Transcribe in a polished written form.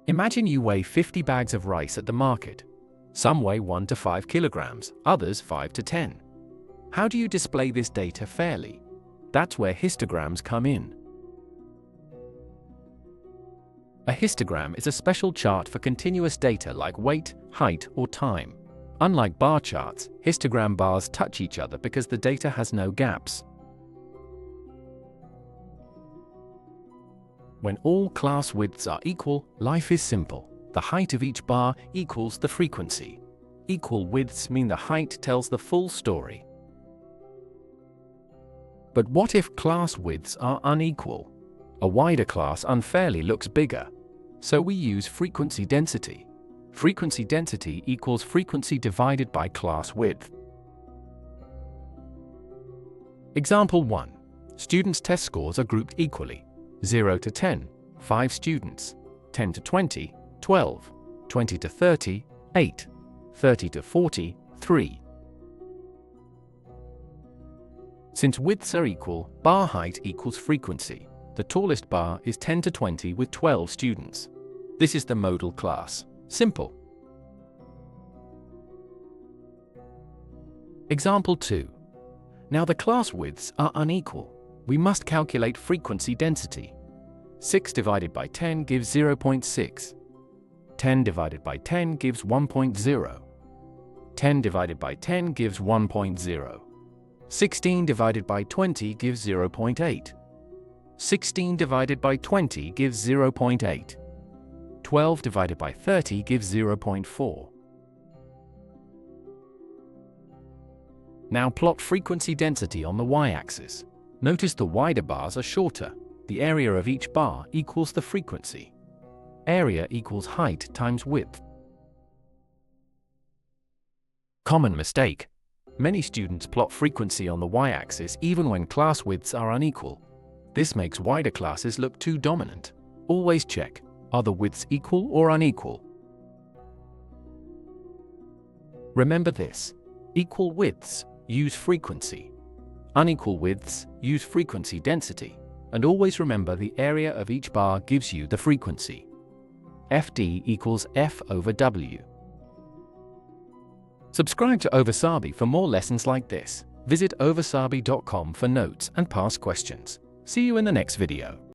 Imagine you weigh 50 bags of rice at the market. Some weigh 1 to 5 kilograms, others 5 to 10. How do you display this data fairly? That's where histograms come in. A histogram is a special chart for continuous data like weight, height, or time. Unlike bar charts, histogram bars touch each other because the data has no gaps. When all class widths are equal, life is simple. The height of each bar equals the frequency. Equal widths mean the height tells the full story. But what if class widths are unequal? A wider class unfairly looks bigger. So we use frequency density. Frequency density equals frequency divided by class width. Example 1. Students' test scores are grouped equally. 0 to 10, 5 students. 10 to 20, 12. 20 to 30, 8. 30 to 40, 3. Since widths are equal, bar height equals frequency. The tallest bar is 10 to 20 with 12 students. This is the modal class. Simple. Example 2. Now the class widths are unequal. We must calculate frequency density. 6 divided by 10 gives 0.6. 10 divided by 10 gives 1.0. 10 divided by 10 gives 1.0. 16 divided by 20 gives 0.8. 16 divided by 20 gives 0.8. 12 divided by 30 gives 0.4. Now plot frequency density on the y-axis. Notice the wider bars are shorter. The area of each bar equals the frequency. Area equals height times width. Common mistake. Many students plot frequency on the y-axis even when class widths are unequal. This makes wider classes look too dominant. Always check, are the widths equal or unequal? Remember this. Equal widths, use frequency. Unequal widths, use frequency density. And always remember the area of each bar gives you the frequency. FD equals F over W. Subscribe to Ovasaabi for more lessons like this. Visit ovasaabi.com for notes and past questions. See you in the next video.